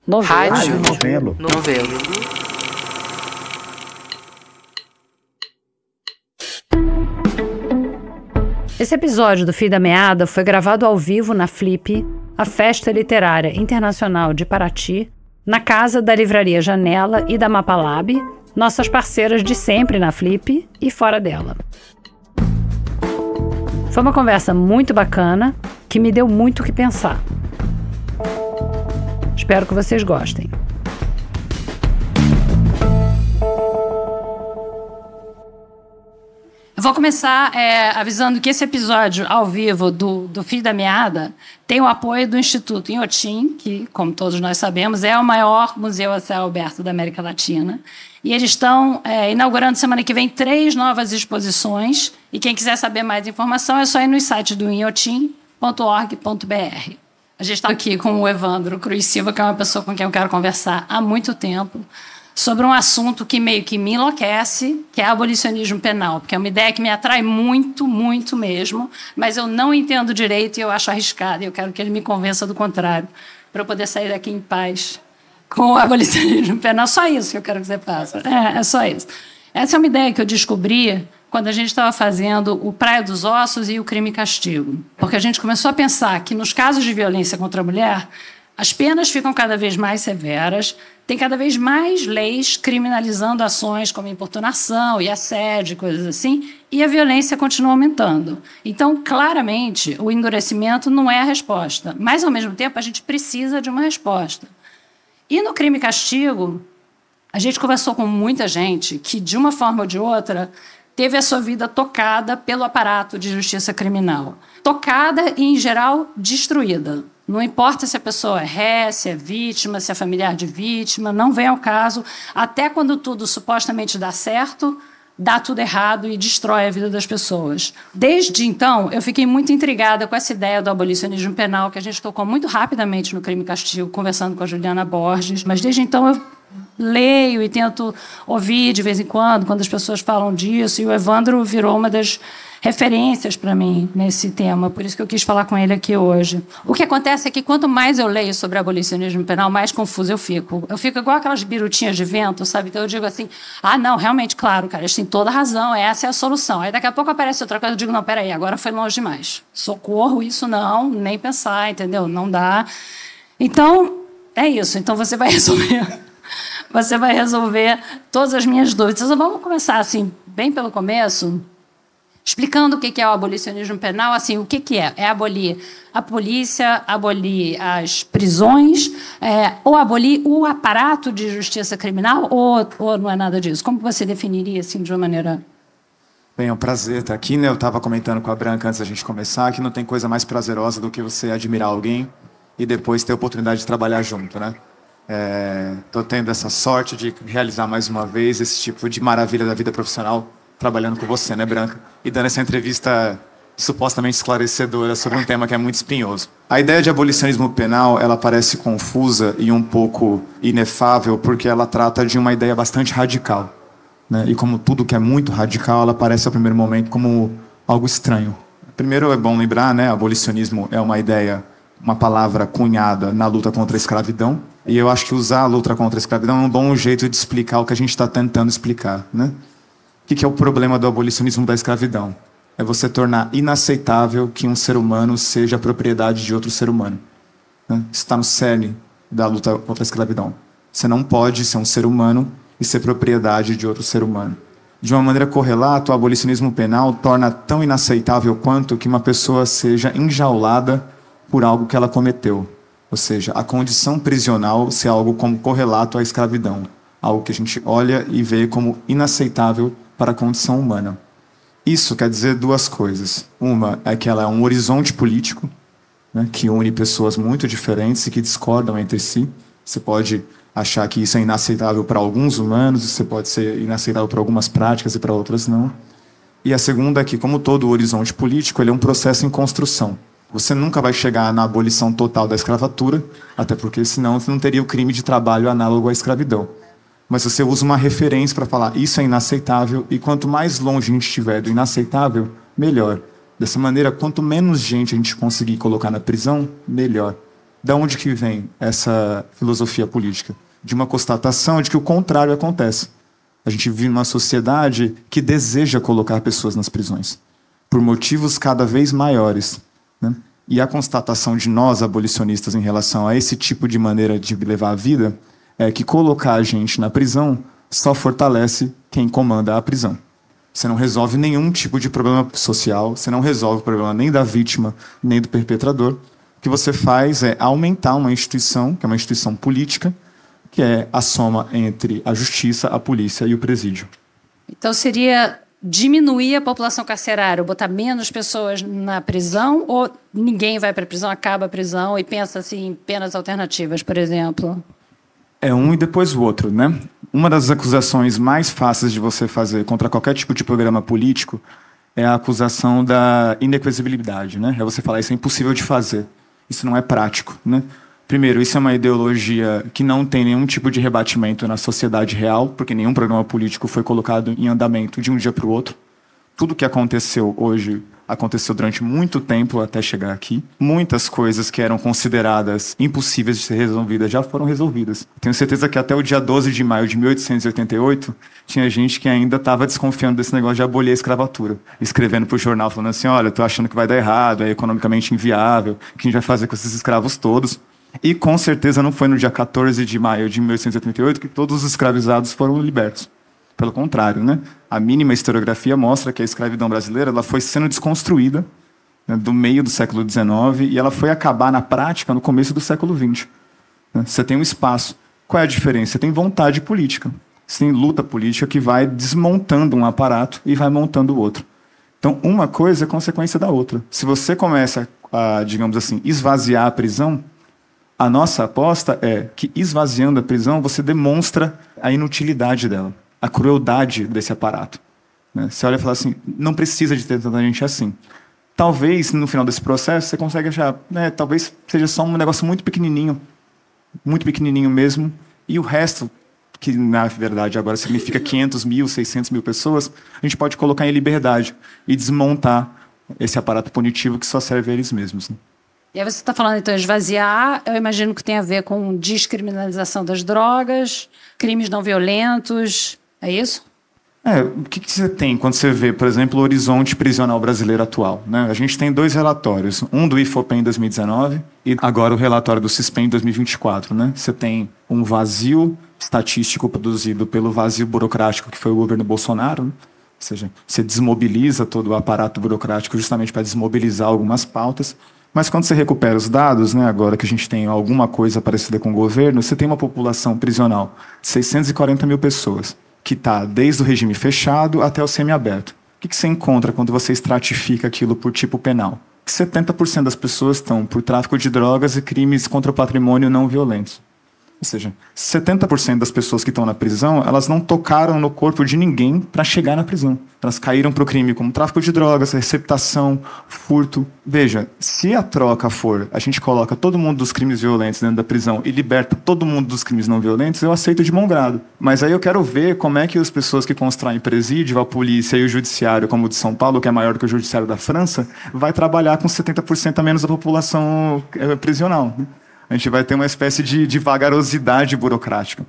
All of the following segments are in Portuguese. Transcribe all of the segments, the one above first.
Rádio Novelo. Novelo. Esse episódio do Fio da Meada foi gravado ao vivo na Flip, a Festa Literária Internacional de Paraty, na casa da Livraria Janela e da Mapalab, nossas parceiras de sempre na Flip e fora dela. Foi uma conversa muito bacana, que me deu muito o que pensar. Espero que vocês gostem. Eu vou começar avisando que esse episódio ao vivo do Fio da Meada tem o apoio do Instituto Inhotim, que, como todos nós sabemos, é o maior museu a céu aberto da América Latina. E eles estão inaugurando semana que vem 3 novas exposições. E quem quiser saber mais informação é só ir no site do inhotim.org.br. A gente está aqui com o Evandro Cruz Silva, que é uma pessoa com quem eu quero conversar há muito tempo, sobre um assunto que meio que me enlouquece, que é abolicionismo penal, porque é uma ideia que me atrai muito, muito mesmo, mas eu não entendo direito e eu acho arriscado, e eu quero que ele me convença do contrário, para eu poder sair daqui em paz com o abolicionismo penal. Só isso que eu quero que você faça. É só isso. Essa é uma ideia que eu descobri quando a gente estava fazendo o Praia dos Ossos e o Crime e Castigo. Porque a gente começou a pensar que, nos casos de violência contra a mulher, as penas ficam cada vez mais severas, tem cada vez mais leis criminalizando ações como importunação e assédio, coisas assim, e a violência continua aumentando. Então, claramente, o endurecimento não é a resposta. Mas, ao mesmo tempo, a gente precisa de uma resposta. E no Crime e Castigo, a gente conversou com muita gente que, de uma forma ou de outra, teve a sua vida tocada pelo aparato de justiça criminal. Tocada e, em geral, destruída. Não importa se a pessoa é ré, se é vítima, se é familiar de vítima, não vem ao caso. Até quando tudo supostamente dá certo, dá tudo errado e destrói a vida das pessoas. Desde então, eu fiquei muito intrigada com essa ideia do abolicionismo penal, que a gente tocou muito rapidamente no Crime e Castigo, conversando com a Juliana Borges. Mas desde então eu leio e tento ouvir de vez em quando as pessoas falam disso, e o Evandro virou uma das referências para mim nesse tema, por isso que eu quis falar com ele aqui hoje. O que acontece é que quanto mais eu leio sobre abolicionismo penal, mais confusa eu fico. Eu fico igual aquelas birutinhas de vento, sabe? Então eu digo assim, não, realmente, claro, cara, eles têm toda a razão, essa é a solução. Aí daqui a pouco aparece outra coisa, eu digo, não, peraí, agora foi longe demais. Socorro, isso não, nem pensar, entendeu? Não dá. Então, é isso. Então você vai resolver... Você vai resolver todas as minhas dúvidas. Então, vamos começar, assim, bem pelo começo, explicando o que é o abolicionismo penal. Assim, o que é? É abolir a polícia, abolir as prisões, ou abolir o aparato de justiça criminal, ou não é nada disso? Como você definiria, assim, de uma maneira... Bem, é um prazer estar aqui, né? Eu estava comentando com a Branca antes da gente começar que não tem coisa mais prazerosa do que você admirar alguém e depois ter a oportunidade de trabalhar junto, né? Estou tendo essa sorte de realizar mais uma vez esse tipo de maravilha da vida profissional trabalhando com você, né, Branca? E dando essa entrevista supostamente esclarecedora sobre um tema que é muito espinhoso. A ideia de abolicionismo penal, ela parece confusa e um pouco inefável porque ela trata de uma ideia bastante radical, né? E como tudo que é muito radical, ela parece ao primeiro momento como algo estranho. Primeiro é bom lembrar, né, abolicionismo é uma ideia, uma palavra cunhada na luta contra a escravidão. E eu acho que usar a luta contra a escravidão é um bom jeito de explicar o que a gente está tentando explicar, né? O que é o problema do abolicionismo da escravidão? É você tornar inaceitável que um ser humano seja propriedade de outro ser humano, né? Isso está no cerne da luta contra a escravidão. Você não pode ser um ser humano e ser propriedade de outro ser humano. De uma maneira correlata, o abolicionismo penal torna tão inaceitável quanto que uma pessoa seja enjaulada por algo que ela cometeu. Ou seja, a condição prisional ser algo como correlato à escravidão. Algo que a gente olha e vê como inaceitável para a condição humana. Isso quer dizer 2 coisas. Uma é que ela é um horizonte político, né, que une pessoas muito diferentes e que discordam entre si. Você pode achar que isso é inaceitável para alguns humanos, isso pode ser inaceitável para algumas práticas e para outras não. E a segunda é que, como todo horizonte político, ele é um processo em construção. Você nunca vai chegar na abolição total da escravatura, até porque senão você não teria o crime de trabalho análogo à escravidão. Mas você usa uma referência para falar isso é inaceitável, e quanto mais longe a gente estiver do inaceitável, melhor. Dessa maneira, quanto menos gente a gente conseguir colocar na prisão, melhor. Da onde que vem essa filosofia política? De uma constatação de que o contrário acontece. A gente vive numa sociedade que deseja colocar pessoas nas prisões, por motivos cada vez maiores, né? E a constatação de nós, abolicionistas, em relação a esse tipo de maneira de levar a vida, é que colocar a gente na prisão só fortalece quem comanda a prisão. Você não resolve nenhum tipo de problema social, você não resolve o problema nem da vítima, nem do perpetrador. O que você faz é aumentar uma instituição, que é uma instituição política, que é a soma entre a justiça, a polícia e o presídio. Então seria diminuir a população carcerária, botar menos pessoas na prisão, ou ninguém vai para a prisão, acaba a prisão e pensa assim, em penas alternativas, por exemplo? É um e depois o outro, né? Uma das acusações mais fáceis de você fazer contra qualquer tipo de programa político é a acusação da inexigibilidade, né? É você falar, isso é impossível de fazer, isso não é prático, né? Primeiro, isso é uma ideologia que não tem nenhum tipo de rebatimento na sociedade real, porque nenhum programa político foi colocado em andamento de um dia para o outro. Tudo que aconteceu hoje aconteceu durante muito tempo até chegar aqui. Muitas coisas que eram consideradas impossíveis de ser resolvidas já foram resolvidas. Tenho certeza que até o dia 12 de maio de 1888, tinha gente que ainda estava desconfiando desse negócio de abolir a escravatura. Escrevendo para o jornal, falando assim, olha, estou achando que vai dar errado, é economicamente inviável, o que a gente vai fazer com esses escravos todos? E com certeza não foi no dia 14 de maio de 1888 que todos os escravizados foram libertos. Pelo contrário, né? A mínima historiografia mostra que a escravidão brasileira ela foi sendo desconstruída, né, do meio do século XIX e ela foi acabar na prática no começo do século XX. Né? Você tem um espaço. Qual é a diferença? Você tem vontade política. Você tem luta política que vai desmontando um aparato e vai montando o outro. Então, uma coisa é consequência da outra. Se você começa a, digamos assim, esvaziar a prisão, a nossa aposta é que, esvaziando a prisão, você demonstra a inutilidade dela, a crueldade desse aparato. Né? Você olha e fala assim, não precisa de ter tanta gente assim. Talvez, no final desse processo, você consiga achar, né, talvez seja só um negócio muito pequenininho mesmo, e o resto, que na verdade agora significa 500 mil, 600 mil pessoas, a gente pode colocar em liberdade e desmontar esse aparato punitivo que só serve a eles mesmos. Né? E aí você está falando, então, esvaziar, eu imagino que tem a ver com descriminalização das drogas, crimes não violentos, é isso? O que você tem quando você vê, por exemplo, o horizonte prisional brasileiro atual? Né? A gente tem 2 relatórios, um do IFOPEM em 2019 e agora o relatório do CISPEM em 2024. Né? Você tem um vazio estatístico produzido pelo vazio burocrático que foi o governo Bolsonaro, né? Ou seja, você desmobiliza todo o aparato burocrático justamente para desmobilizar algumas pautas. Mas quando você recupera os dados, né, agora que a gente tem alguma coisa parecida com o governo, você tem uma população prisional de 640 mil pessoas, que está desde o regime fechado até o semiaberto. O que você encontra quando você estratifica aquilo por tipo penal? Que 70% das pessoas estão por tráfico de drogas e crimes contra o patrimônio não violentos. Ou seja, 70% das pessoas que estão na prisão, elas não tocaram no corpo de ninguém para chegar na prisão. Elas caíram para o crime como tráfico de drogas, receptação, furto. Veja, se a troca for, a gente coloca todo mundo dos crimes violentos dentro da prisão e liberta todo mundo dos crimes não violentos, eu aceito de bom grado. Mas aí eu quero ver como é que as pessoas que constroem presídio, a polícia e o judiciário, como o de São Paulo, que é maior do que o judiciário da França, vai trabalhar com 70% a menos da população prisional. A gente vai ter uma espécie de vagarosidade burocrática.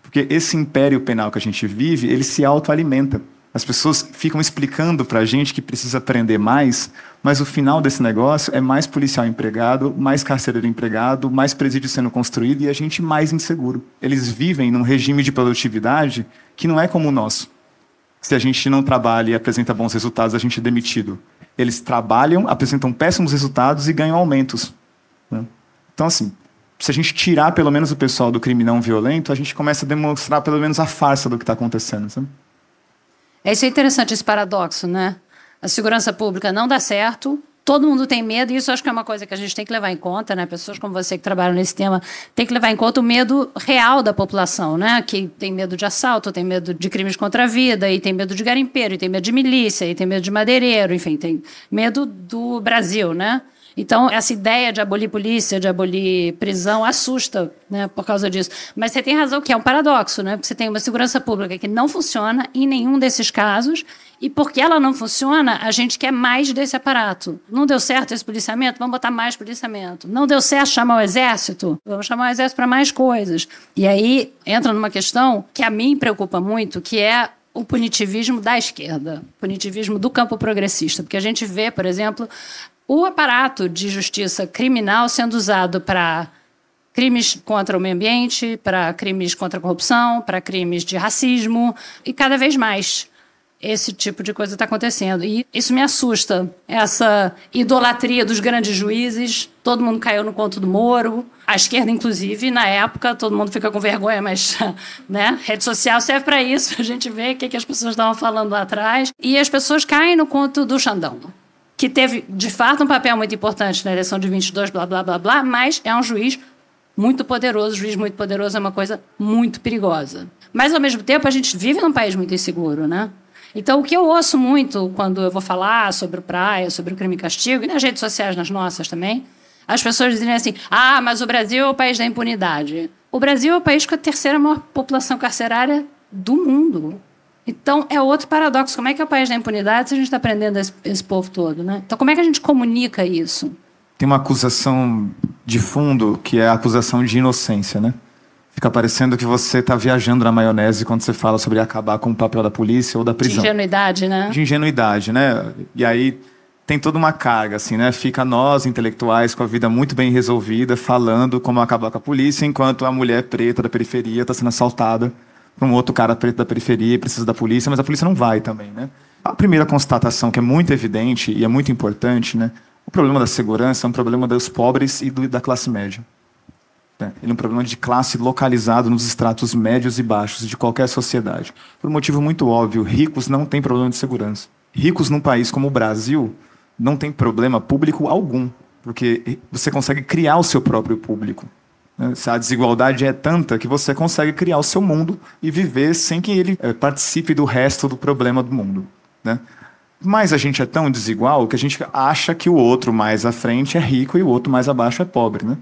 Porque esse império penal que a gente vive, ele se autoalimenta. As pessoas ficam explicando para a gente que precisa prender mais, mas o final desse negócio é mais policial empregado, mais carcereiro empregado, mais presídio sendo construído e a gente mais inseguro. Eles vivem num regime de produtividade que não é como o nosso. Se a gente não trabalha e apresenta bons resultados, a gente é demitido. Eles trabalham, apresentam péssimos resultados e ganham aumentos. Né? Então, assim, se a gente tirar pelo menos o pessoal do crime não violento, a gente começa a demonstrar pelo menos a farsa do que está acontecendo. Sabe? Isso é interessante, esse paradoxo, né? A segurança pública não dá certo, todo mundo tem medo, e isso acho que é uma coisa que a gente tem que levar em conta, né? Pessoas como você que trabalham nesse tema tem que levar em conta o medo real da população, né? Que tem medo de assalto, tem medo de crimes contra a vida, e tem medo de garimpeiro, e tem medo de milícia, e tem medo de madeireiro, enfim, tem medo do Brasil, né? Então, essa ideia de abolir polícia, de abolir prisão, assusta, né, por causa disso. Mas você tem razão que é um paradoxo, né? Porque você tem uma segurança pública que não funciona em nenhum desses casos, e porque ela não funciona, a gente quer mais desse aparato. Não deu certo esse policiamento? Vamos botar mais policiamento. Não deu certo chamar o exército? Vamos chamar o exército para mais coisas. E aí entra numa questão que a mim preocupa muito, que é o punitivismo da esquerda, o punitivismo do campo progressista. Porque a gente vê, por exemplo, o aparato de justiça criminal sendo usado para crimes contra o meio ambiente, para crimes contra a corrupção, para crimes de racismo, e cada vez mais esse tipo de coisa está acontecendo. E isso me assusta, essa idolatria dos grandes juízes. Todo mundo caiu no conto do Moro, a esquerda, inclusive, na época, todo mundo fica com vergonha, mas né, rede social serve para isso, a gente vê o que as pessoas estavam falando lá atrás. E as pessoas caem no conto do Xandão, que teve, de fato, um papel muito importante na eleição de 22, blá, blá, blá, blá, mas é um juiz muito poderoso. Juiz muito poderoso é uma coisa muito perigosa. Mas, ao mesmo tempo, a gente vive num país muito inseguro, né? Então, o que eu ouço muito quando eu vou falar sobre o Praia, sobre o crime e castigo, e nas redes sociais, nas nossas também, as pessoas dizem assim, mas o Brasil é o país da impunidade. O Brasil é o país com a terceira maior população carcerária do mundo. Então, é outro paradoxo. Como é que é o país da impunidade se a gente está prendendo esse povo todo, né? Então, como é que a gente comunica isso? Tem uma acusação de fundo que é a acusação de inocência, né? Fica parecendo que você está viajando na maionese quando você fala sobre acabar com o papel da polícia ou da prisão. De ingenuidade, né? De ingenuidade, né? E aí tem toda uma carga, assim, né? Fica nós, intelectuais, com a vida muito bem resolvida, falando como acabar com a polícia, enquanto a mulher preta da periferia está sendo assaltada por um outro cara preto da periferia e precisa da polícia, mas a polícia não vai também, né? A primeira constatação, que é muito evidente e é muito importante, né? O problema da segurança é um problema dos pobres e da classe média. Ele é um problema de classe localizado nos estratos médios e baixos de qualquer sociedade. Por um motivo muito óbvio, ricos não têm problema de segurança. Ricos num país como o Brasil não tem problema público algum, porque você consegue criar o seu próprio público. A desigualdade é tanta que você consegue criar o seu mundo e viver sem que ele participe do resto do problema do mundo, né? Mas a gente é tão desigual que a gente acha que o outro mais à frente é rico e o outro mais abaixo é pobre, né?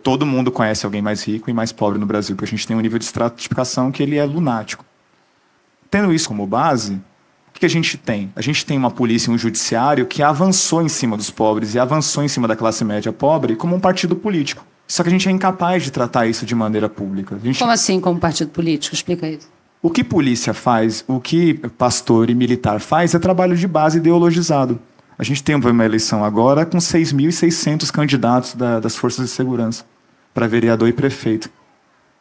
Todo mundo conhece alguém mais rico e mais pobre no Brasil, porque a gente tem um nível de estratificação que ele é lunático. Tendo isso como base, o que a gente tem? A gente tem uma polícia e um judiciário que avançou em cima dos pobres e avançou em cima da classe média pobre como um partido político. Só que a gente é incapaz de tratar isso de maneira pública. Como assim, como partido político? Explica isso. O que polícia faz, o que pastor e militar faz é trabalho de base ideologizado. A gente tem uma eleição agora com 6.600 candidatos das forças de segurança para vereador e prefeito.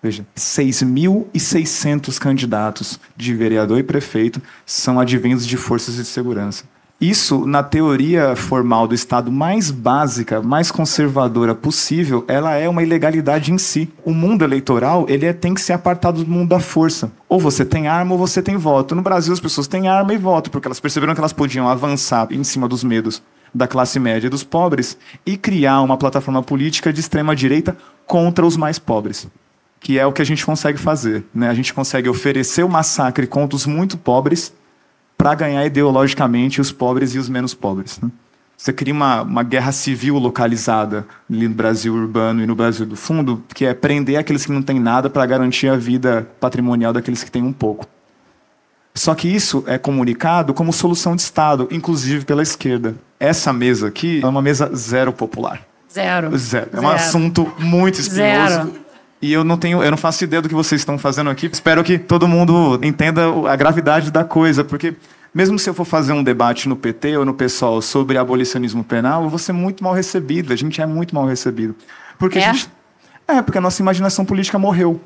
Veja, 6.600 candidatos de vereador e prefeito são advindos de forças de segurança. Isso, na teoria formal do Estado mais básica, mais conservadora possível, ela é uma ilegalidade em si. O mundo eleitoral tem que ser apartado do mundo da força. Ou você tem arma ou você tem voto. No Brasil, as pessoas têm arma e voto, porque elas perceberam que elas podiam avançar em cima dos medos da classe média e dos pobres e criar uma plataforma política de extrema-direita contra os mais pobres, que é o que a gente consegue fazer, né? A gente consegue oferecer o massacre contra os muito pobres para ganhar ideologicamente os pobres e os menos pobres, né? Você cria uma guerra civil localizada ali no Brasil urbano e no Brasil do fundo, que é prender aqueles que não têm nada para garantir a vida patrimonial daqueles que têm um pouco. Só que isso é comunicado como solução de Estado, inclusive pela esquerda. Essa mesa aqui é uma mesa zero popular. Zero. É um assunto muito espinhoso. Zero. E eu não faço ideia do que vocês estão fazendo aqui. Espero que todo mundo entenda a gravidade da coisa, porque mesmo se eu for fazer um debate no PT ou no PSOL sobre abolicionismo penal, eu vou ser muito mal recebido. A gente é muito mal recebido. Porque porque a nossa imaginação política morreu.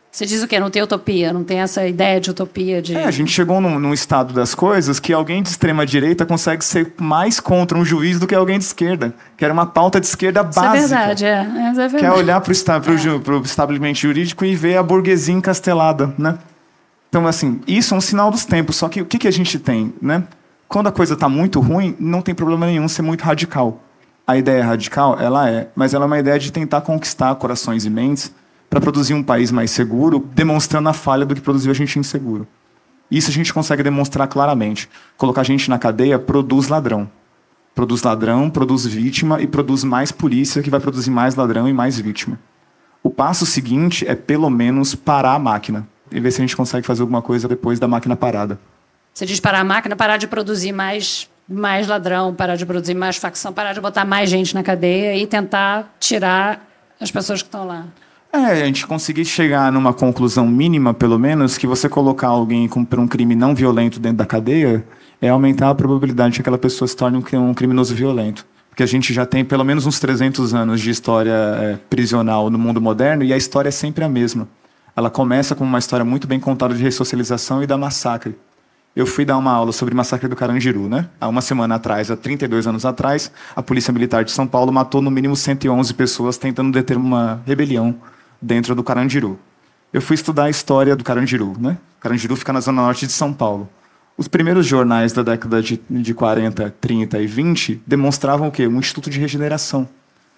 Você diz o quê? Não tem utopia? Não tem essa ideia de utopia? A gente chegou num estado das coisas que alguém de extrema-direita consegue ser mais contra um juiz do que alguém de esquerda. Que era uma pauta de esquerda básica. Isso é verdade, é verdade. Que é olhar para o estabelecimento jurídico e ver a burguesia encastelada, né? Então, assim, isso é um sinal dos tempos. Só que o que a gente tem, né? Quando a coisa está muito ruim, não tem problema nenhum ser muito radical. A ideia radical, mas ela é uma ideia de tentar conquistar corações e mentes para produzir um país mais seguro, demonstrando a falha do que produziu a gente inseguro. Isso a gente consegue demonstrar claramente. Colocar a gente na cadeia produz ladrão. Produz ladrão, produz vítima e produz mais polícia, que vai produzir mais ladrão e mais vítima. O passo seguinte é, pelo menos, parar a máquina e ver se a gente consegue fazer alguma coisa depois da máquina parada. Você diz parar a máquina, parar de produzir mais ladrão, parar de produzir mais facção, parar de botar mais gente na cadeia e tentar tirar as pessoas que estão lá. A gente conseguir chegar numa conclusão mínima, pelo menos, que você colocar alguém por um crime não violento dentro da cadeia é aumentar a probabilidade de que aquela pessoa se torne um criminoso violento. Porque a gente já tem pelo menos uns 300 anos de história prisional no mundo moderno e a história é sempre a mesma. Ela começa com uma história muito bem contada de ressocialização e da massacre. Eu fui dar uma aula sobre o massacre do Carandiru, né? Há uma semana atrás, há 32 anos atrás, a Polícia Militar de São Paulo matou no mínimo 111 pessoas tentando deter uma rebelião dentro do Carandiru. Eu fui estudar a história do Carandiru, né? O Carandiru fica na zona norte de São Paulo. Os primeiros jornais da década de 40, 30 e 20 demonstravam o quê? Um instituto de regeneração.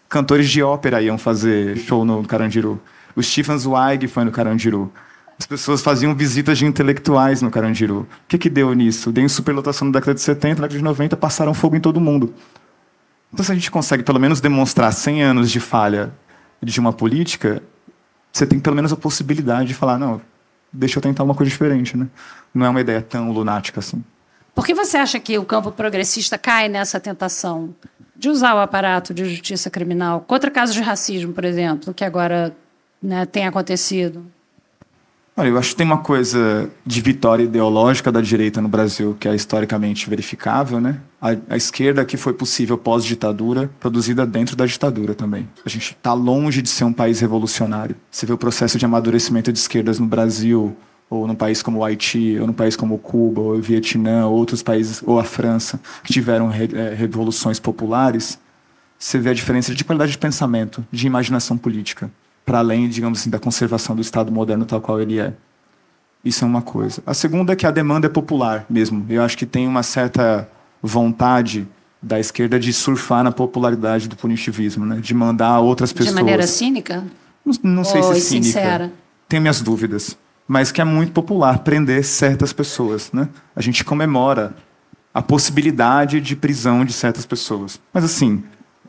Cantores de ópera iam fazer show no Carandiru. O Stefan Zweig foi no Carandiru. As pessoas faziam visitas de intelectuais no Carandiru. O que deu nisso? Deu em superlotação na década de 70, na década de 90, passaram fogo em todo mundo. Então, se a gente consegue, pelo menos, demonstrar 100 anos de falha de uma política, você tem, pelo menos, a possibilidade de falar, não, deixa eu tentar uma coisa diferente, né? Não é uma ideia tão lunática assim. Por que você acha que o campo progressista cai nessa tentação de usar o aparato de justiça criminal contra casos de racismo, por exemplo, que agora, né, tem acontecido? Olha, eu acho que tem uma coisa de vitória ideológica da direita no Brasil que é historicamente verificável, né? A esquerda que foi possível pós-ditadura, produzida dentro da ditadura também. A gente está longe de ser um país revolucionário. Você vê o processo de amadurecimento de esquerdas no Brasil, ou num país como o Haiti, ou num país como Cuba, ou o Vietnã, ou outros países, ou a França, que tiveram revoluções populares. Você vê a diferença de qualidade de pensamento, de imaginação política, para além, digamos assim, da conservação do Estado moderno tal qual ele é. Isso é uma coisa. A segunda é que a demanda é popular mesmo. Eu acho que tem uma certa vontade da esquerda de surfar na popularidade do punitivismo, né? De mandar outras pessoas... De maneira cínica? Não sei se é cínica. Sincera? Tenho minhas dúvidas. Mas que é muito popular prender certas pessoas, né? A gente comemora a possibilidade de prisão de certas pessoas. Mas assim...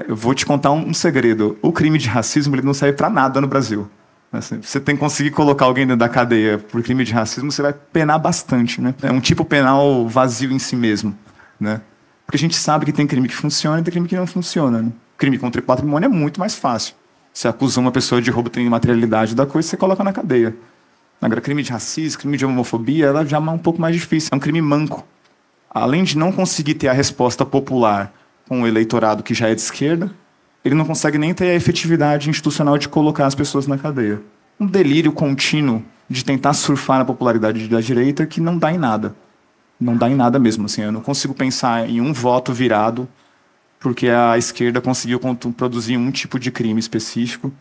Eu vou te contar um segredo. O crime de racismo ele não serve para nada no Brasil. Assim, você tem que conseguir colocar alguém dentro da cadeia por crime de racismo, você vai penar bastante, né? É um tipo penal vazio em si mesmo, né? Porque a gente sabe que tem crime que funciona e tem crime que não funciona, né? Crime contra o patrimônio é muito mais fácil. Você acusa uma pessoa de roubo de materialidade da coisa, você coloca na cadeia. Agora, crime de racismo, crime de homofobia, ela já é um pouco mais difícil. É um crime manco. Além de não conseguir ter a resposta popular com o eleitorado que já é de esquerda, ele não consegue nem ter a efetividade institucional de colocar as pessoas na cadeia. Um delírio contínuo de tentar surfar na popularidade da direita que não dá em nada. Não dá em nada mesmo. Assim, eu não consigo pensar em um voto virado porque a esquerda conseguiu produzir um tipo de crime específico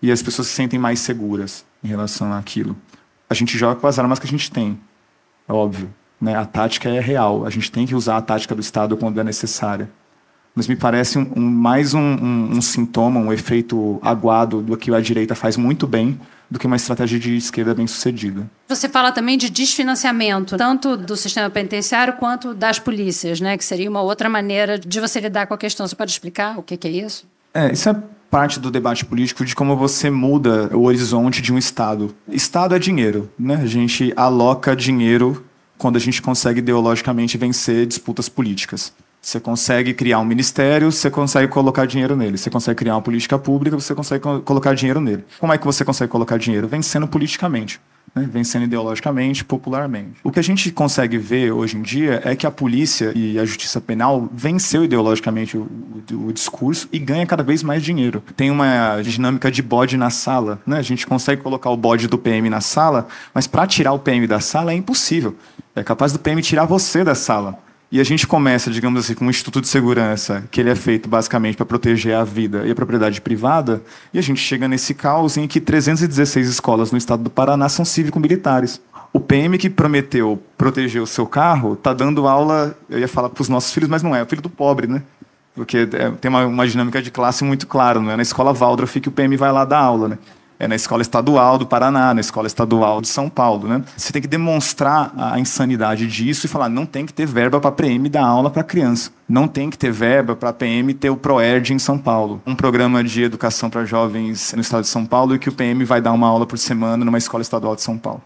e as pessoas se sentem mais seguras em relação àquilo. A gente joga com as armas que a gente tem, é óbvio, né? A tática é real. A gente tem que usar a tática do Estado quando é necessária. Mas me parece mais um sintoma, um efeito aguado do que a direita faz muito bem do que uma estratégia de esquerda bem sucedida. Você fala também de desfinanciamento, tanto do sistema penitenciário quanto das polícias, né? Que seria uma outra maneira de você lidar com a questão. Você pode explicar o que é isso? Isso é parte do debate político de como você muda o horizonte de um Estado. Estado é dinheiro, né? A gente aloca dinheiro quando a gente consegue ideologicamente vencer disputas políticas. Você consegue criar um ministério, você consegue colocar dinheiro nele. Você consegue criar uma política pública, você consegue colocar dinheiro nele. Como é que você consegue colocar dinheiro? Vencendo politicamente, né? Vencendo ideologicamente, popularmente. O que a gente consegue ver hoje em dia é que a polícia e a justiça penal venceu ideologicamente o discurso e ganha cada vez mais dinheiro. Tem uma dinâmica de bode na sala, né? A gente consegue colocar o bode do PM na sala, mas para tirar o PM da sala é impossível. É capaz do PM tirar você da sala. E a gente começa, digamos assim, com um instituto de segurança, que ele é feito basicamente para proteger a vida e a propriedade privada, e a gente chega nesse caos em que 316 escolas no estado do Paraná são cívico-militares. O PM que prometeu proteger o seu carro está dando aula, eu ia falar para os nossos filhos, mas não é o filho do pobre, né? Porque tem uma dinâmica de classe muito clara, não é na escola Waldorf que o PM vai lá dar aula, né? é na escola estadual do Paraná, na escola estadual de São Paulo, né? Você tem que demonstrar a insanidade disso e falar, não tem que ter verba para a PM dar aula para criança. Não tem que ter verba para a PM ter o ProErd em São Paulo. Um programa de educação para jovens no estado de São Paulo e que o PM vai dar uma aula por semana numa escola estadual de São Paulo.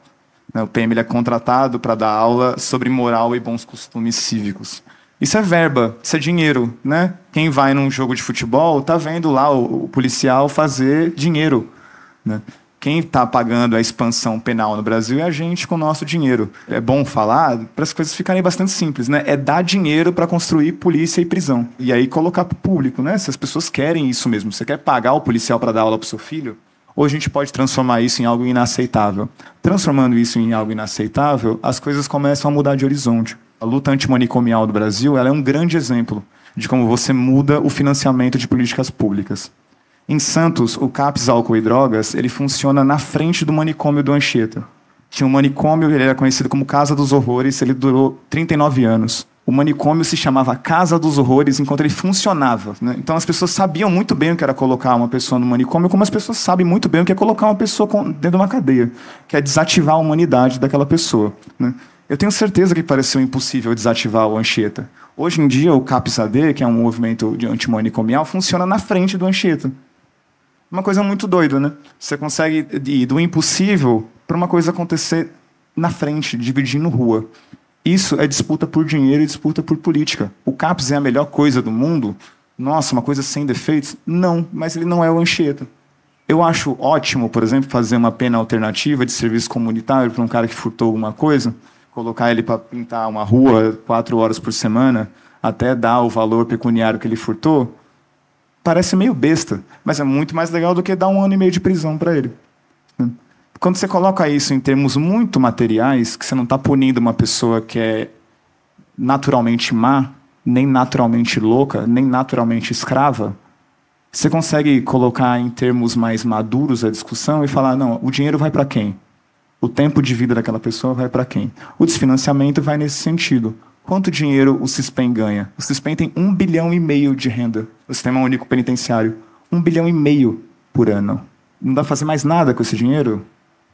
O PM ele é contratado para dar aula sobre moral e bons costumes cívicos. Isso é verba, isso é dinheiro, né? Quem vai num jogo de futebol tá vendo lá o policial fazer dinheiro, né? Quem está pagando a expansão penal no Brasil é a gente com o nosso dinheiro. É bom falar para as coisas ficarem bastante simples, né? É dar dinheiro para construir polícia e prisão. E aí colocar para o público, né? Se as pessoas querem isso mesmo, você quer pagar o policial para dar aula para o seu filho, ou a gente pode transformar isso em algo inaceitável. Transformando isso em algo inaceitável, as coisas começam a mudar de horizonte. A luta antimanicomial do Brasil ela é um grande exemplo de como você muda o financiamento de políticas públicas. Em Santos, o CAPS Álcool e Drogas ele funciona na frente do manicômio do Anchieta. Tinha um manicômio, ele era conhecido como Casa dos Horrores, ele durou 39 anos. O manicômio se chamava Casa dos Horrores enquanto ele funcionava, né? Então as pessoas sabiam muito bem o que era colocar uma pessoa no manicômio, como as pessoas sabem muito bem o que é colocar uma pessoa dentro de uma cadeia, que é desativar a humanidade daquela pessoa, né? Eu tenho certeza que pareceu impossível desativar o Anchieta. Hoje em dia, o CAPS-AD, que é um movimento de antimanicomial, funciona na frente do Anchieta. Uma coisa muito doida, né? Você consegue ir do impossível para uma coisa acontecer na frente, dividindo rua. Isso é disputa por dinheiro e disputa por política. O CAPS é a melhor coisa do mundo? Nossa, uma coisa sem defeitos? Não, mas ele não é o Anchieta. Eu acho ótimo, por exemplo, fazer uma pena alternativa de serviço comunitário para um cara que furtou alguma coisa, colocar ele para pintar uma rua 4 horas por semana, até dar o valor pecuniário que ele furtou. Parece meio besta, mas é muito mais legal do que dar 1 ano e meio de prisão para ele. Quando você coloca isso em termos muito materiais, que você não está punindo uma pessoa que é naturalmente má, nem naturalmente louca, nem naturalmente escrava, você consegue colocar em termos mais maduros a discussão e falar, não, o dinheiro vai para quem? O tempo de vida daquela pessoa vai para quem? O desfinanciamento vai nesse sentido. Quanto dinheiro o CISPEM ganha? O CISPEM tem 1,5 bilhão de renda. O Sistema Único Penitenciário. 1,5 bilhão por ano. Não dá para fazer mais nada com esse dinheiro?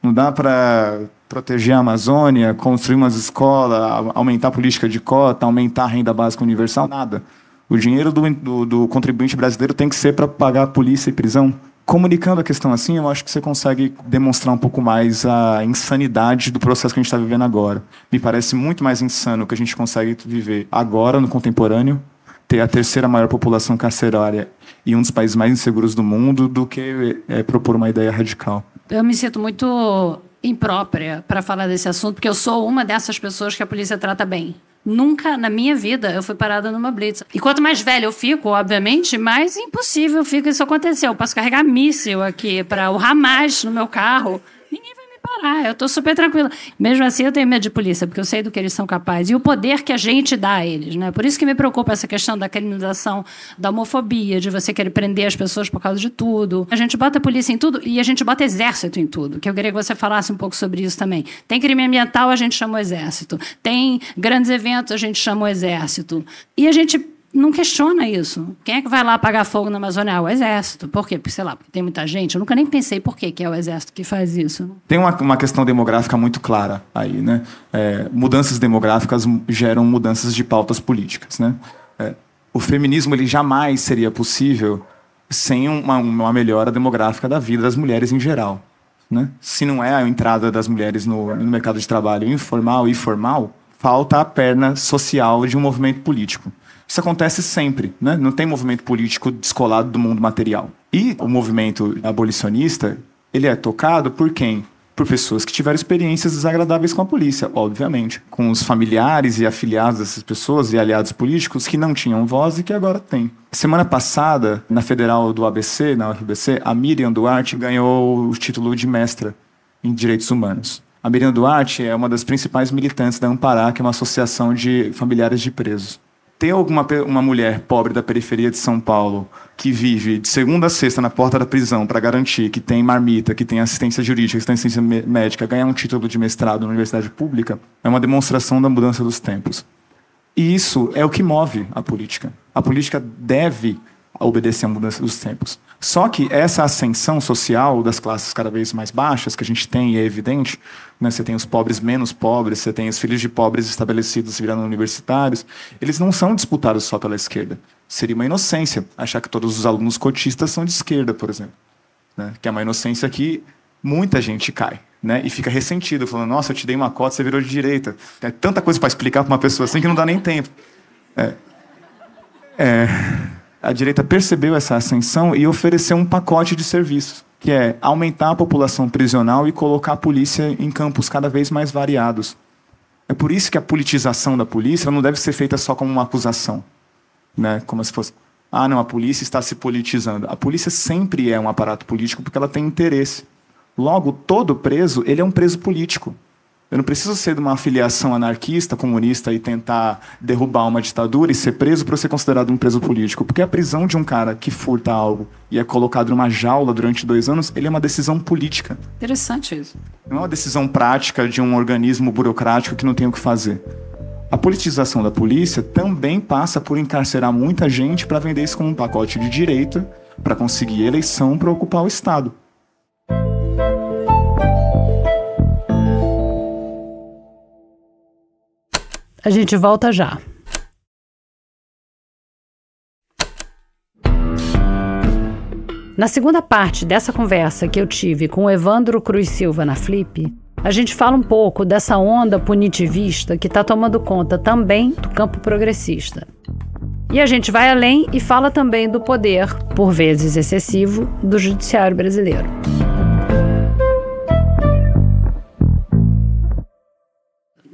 Não dá para proteger a Amazônia, construir umas escolas, aumentar a política de cota, aumentar a renda básica universal? Nada. O dinheiro do contribuinte brasileiro tem que ser para pagar polícia e prisão. Comunicando a questão assim, eu acho que você consegue demonstrar um pouco mais a insanidade do processo que a gente está vivendo agora. Me parece muito mais insano que a gente consegue viver agora, no contemporâneo, ter a 3ª maior população carcerária e um dos países mais inseguros do mundo, do que propor uma ideia radical. Eu me sinto muito imprópria para falar desse assunto, porque eu sou uma dessas pessoas que a polícia trata bem. Nunca na minha vida eu fui parada numa blitz. E quanto mais velha eu fico, obviamente, mais impossível fica isso acontecer. Eu posso carregar míssil aqui para o Hamas no meu carro. Ninguém vai me parar, eu estou super tranquila. Mesmo assim, eu tenho medo de polícia, porque eu sei do que eles são capazes. E o poder que a gente dá a eles, né? Por isso que me preocupa essa questão da criminalização da homofobia, de você querer prender as pessoas por causa de tudo. A gente bota a polícia em tudo e a gente bota exército em tudo, que eu queria que você falasse um pouco sobre isso também. Tem crime ambiental, a gente chama o exército. Tem grandes eventos, a gente chama o exército. E a gente não questiona isso. Quem é que vai lá apagar fogo na Amazônia? O Exército. Por quê? Porque, sei lá, porque tem muita gente. Eu nunca nem pensei por que é o Exército que faz isso. Tem uma questão demográfica muito clara aí, né? Mudanças demográficas geram mudanças de pautas políticas, né? O feminismo ele jamais seria possível sem uma melhora demográfica da vida das mulheres em geral, né? Se não é a entrada das mulheres no mercado de trabalho informal e formal, falta a perna social de um movimento político. Isso acontece sempre, né? Não tem movimento político descolado do mundo material. E o movimento abolicionista, ele é tocado por quem? Por pessoas que tiveram experiências desagradáveis com a polícia, obviamente. Com os familiares e afiliados dessas pessoas e aliados políticos que não tinham voz e que agora têm. Semana passada, na Federal do ABC, na UFBC, a Miriam Duarte ganhou o título de mestra em Direitos Humanos. A Miriam Duarte é uma das principais militantes da Ampará, que é uma associação de familiares de presos. Ter uma mulher pobre da periferia de São Paulo que vive de segunda a sexta na porta da prisão para garantir que tem marmita, que tem assistência jurídica, que tem assistência médica, ganhar um título de mestrado na universidade pública, é uma demonstração da mudança dos tempos. E isso é o que move a política. A política deve obedecer à mudança dos tempos. Só que essa ascensão social das classes cada vez mais baixas, que a gente tem e é evidente, né? Você tem os pobres menos pobres, você tem os filhos de pobres estabelecidos virando universitários, eles não são disputados só pela esquerda. Seria uma inocência achar que todos os alunos cotistas são de esquerda, por exemplo. Né? Que é uma inocência que muita gente cai. Né? E fica ressentido, falando, nossa, eu te dei uma cota, você virou de direita. É tanta coisa para explicar para uma pessoa assim que não dá nem tempo. A direita percebeu essa ascensão e ofereceu um pacote de serviços, que é aumentar a população prisional e colocar a polícia em campos cada vez mais variados. É por isso que a politização da polícia não deve ser feita só como uma acusação. Né? Como se fosse, não, a polícia está se politizando. A polícia sempre é um aparato político porque ela tem interesse. Logo, todo preso, ele é um preso político. Eu não preciso ser de uma afiliação anarquista, comunista e tentar derrubar uma ditadura e ser preso para ser considerado um preso político. Porque a prisão de um cara que furta algo e é colocado numa jaula durante 2 anos, ele é uma decisão política. Interessante isso. Não é uma decisão prática de um organismo burocrático que não tem o que fazer. A politização da polícia também passa por encarcerar muita gente para vender isso como um pacote de direita para conseguir eleição para ocupar o Estado. A gente volta já. Na segunda parte dessa conversa que eu tive com o Evandro Cruz Silva na Flip, a gente fala um pouco dessa onda punitivista que está tomando conta também do campo progressista. E a gente vai além e fala também do poder, por vezes excessivo, do judiciário brasileiro.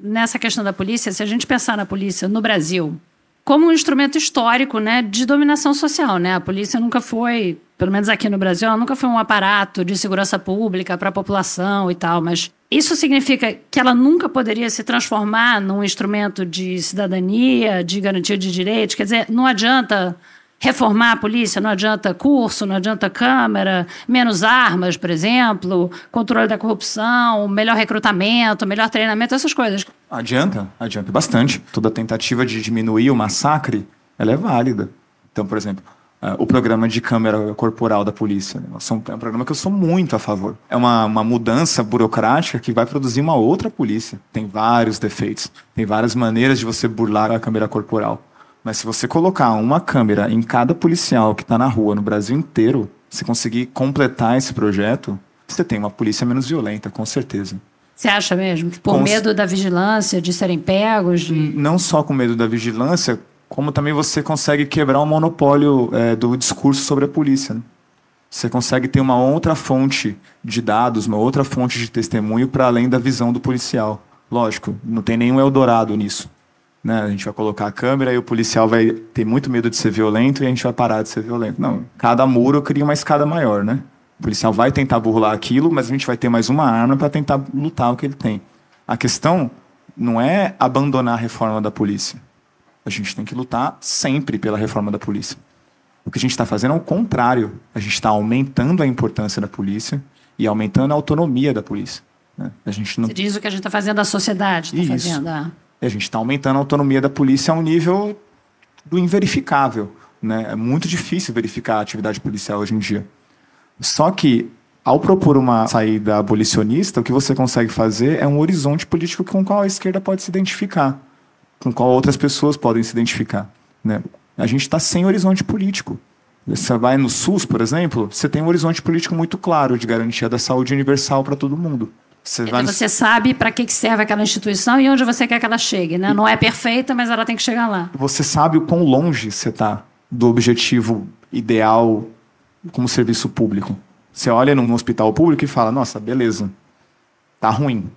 Nessa questão da polícia, se a gente pensar na polícia no Brasil como um instrumento histórico, né, de dominação social, né? A polícia nunca foi, pelo menos aqui no Brasil, ela nunca foi um aparato de segurança pública para a população e tal, mas isso significa que ela nunca poderia se transformar num instrumento de cidadania, de garantia de direitos. Quer dizer, não adianta reformar a polícia, não adianta curso, não adianta câmera, menos armas, por exemplo, controle da corrupção, melhor recrutamento, melhor treinamento, essas coisas. Adianta bastante. Toda tentativa de diminuir o massacre, ela é válida. Então, por exemplo, o programa de câmera corporal da polícia, é um programa que eu sou muito a favor. É uma mudança burocrática que vai produzir uma outra polícia. Tem vários defeitos, tem várias maneiras de você burlar a câmera corporal. Mas se você colocar uma câmera em cada policial que está na rua no Brasil inteiro, se conseguir completar esse projeto, você tem uma polícia menos violenta, com certeza. Você acha mesmo? Que por medo da vigilância, de serem pegos? Não só com medo da vigilância, como também você consegue quebrar o monopólio do discurso sobre a polícia. Né? Você consegue ter uma outra fonte de dados, uma outra fonte de testemunho para além da visão do policial. Lógico, não tem nenhum Eldorado nisso. Né? A gente vai colocar a câmera e o policial vai ter muito medo de ser violento e a gente vai parar de ser violento. Não, cada muro cria uma escada maior, né? O policial vai tentar burlar aquilo, mas a gente vai ter mais uma arma para tentar lutar o que ele tem. A questão não é abandonar a reforma da polícia. A gente tem que lutar sempre pela reforma da polícia. O que a gente está fazendo é o contrário. A gente está aumentando a importância da polícia e aumentando a autonomia da polícia. Né? A gente não... Você diz o que a gente está fazendo, a sociedade está fazendo. A gente está aumentando a autonomia da polícia a um nível do inverificável. Né? É muito difícil verificar a atividade policial hoje em dia. Só que, ao propor uma saída abolicionista, o que você consegue fazer é um horizonte político com o qual a esquerda pode se identificar, com o qual outras pessoas podem se identificar. Né? A gente está sem horizonte político. Você vai no SUS, por exemplo, você tem um horizonte político muito claro de garantia da saúde universal para todo mundo. Você sabe para que serve aquela instituição e onde você quer que ela chegue. Né? Não é perfeita, mas ela tem que chegar lá. Você sabe o quão longe você está do objetivo ideal como serviço público. Você olha num hospital público e fala, nossa, beleza, tá ruim.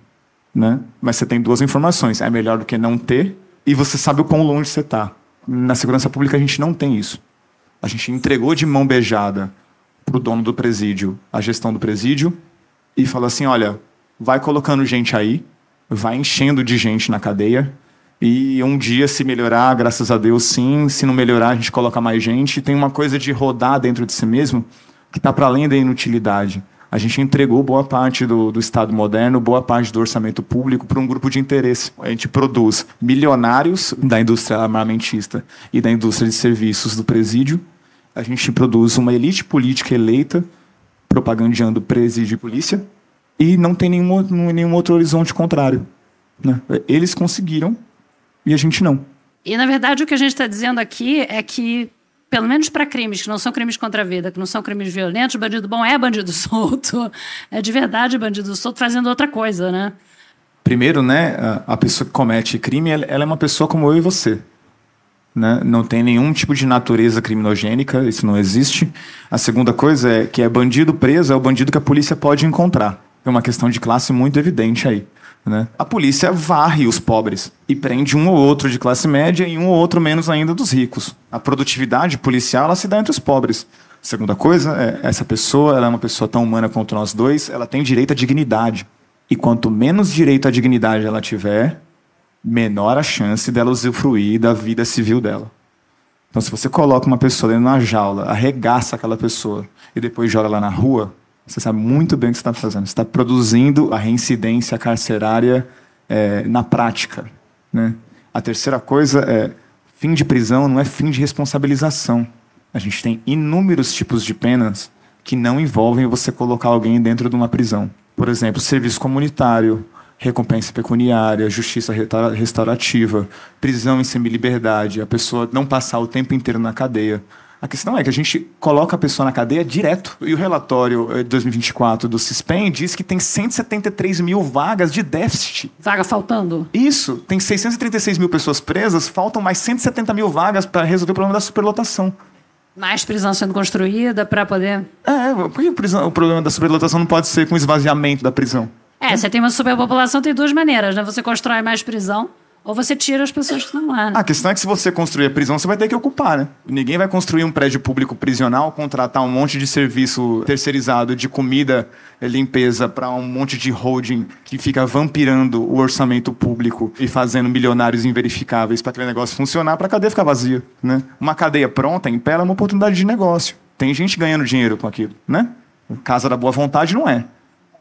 Né? Mas você tem 2 informações, é melhor do que não ter, e você sabe o quão longe você está. Na segurança pública a gente não tem isso. A gente entregou de mão beijada para o dono do presídio a gestão do presídio e falou assim, olha, vai colocando gente aí, vai enchendo de gente na cadeia e um dia, se melhorar, graças a Deus, sim. Se não melhorar, a gente coloca mais gente. Tem uma coisa de rodar dentro de si mesmo que está para além da inutilidade. A gente entregou boa parte do Estado moderno, boa parte do orçamento público para um grupo de interesse. A gente produz milionários da indústria armamentista e da indústria de serviços do presídio A gente produz uma elite política eleita, propagandeando presídio e polícia, e não tem nenhum outro horizonte contrário, né? Eles conseguiram e a gente não. E, na verdade, o que a gente está dizendo aqui é que, pelo menos para crimes que não são crimes contra a vida, que não são crimes violentos, bandido bom é bandido solto. É de verdade bandido solto fazendo outra coisa, né? Primeiro, né, a pessoa que comete crime, ela é uma pessoa como eu e você, né? Não tem nenhum tipo de natureza criminogênica, isso não existe. A segunda coisa é que bandido preso é o bandido que a polícia pode encontrar. É uma questão de classe muito evidente aí, né? A polícia varre os pobres e prende um ou outro de classe média e um ou outro menos ainda dos ricos. A produtividade policial ela se dá entre os pobres. Segunda coisa é essa pessoa, ela é uma pessoa tão humana quanto nós dois, ela tem direito à dignidade. E quanto menos direito à dignidade ela tiver, menor a chance dela usufruir da vida civil dela. Então, se você coloca uma pessoa dentro de uma jaula, arregaça aquela pessoa e depois joga lá na rua, você sabe muito bem o que você está fazendo. Você está produzindo a reincidência carcerária na prática, né? A terceira coisa é fim de prisão não é fim de responsabilização. A gente tem inúmeros tipos de penas que não envolvem você colocar alguém dentro de uma prisão. Por exemplo, serviço comunitário, recompensa pecuniária, justiça restaurativa, prisão em semiliberdade, a pessoa não passar o tempo inteiro na cadeia. A questão é que a gente coloca a pessoa na cadeia direto. E o relatório de 2024 do CISPEM diz que tem 173 mil vagas de déficit. Vaga faltando? Isso. Tem 636 mil pessoas presas, faltam mais 170 mil vagas para resolver o problema da superlotação. Mais prisão sendo construída para poder... Por que o problema da superlotação não pode ser com o esvaziamento da prisão? Você tem uma superpopulação, tem duas maneiras, né? Você constrói mais prisão ou você tira as pessoas que estão lá, né? A questão é que se você construir a prisão, você vai ter que ocupar, né? Ninguém vai construir um prédio público prisional, contratar um monte de serviço terceirizado de comida, limpeza para um monte de holding que fica vampirando o orçamento público e fazendo milionários inverificáveis para aquele negócio funcionar, para a cadeia ficar vazia, né? Uma cadeia pronta, em pé, ela é uma oportunidade de negócio. Tem gente ganhando dinheiro com aquilo, né? Casa da boa vontade não é.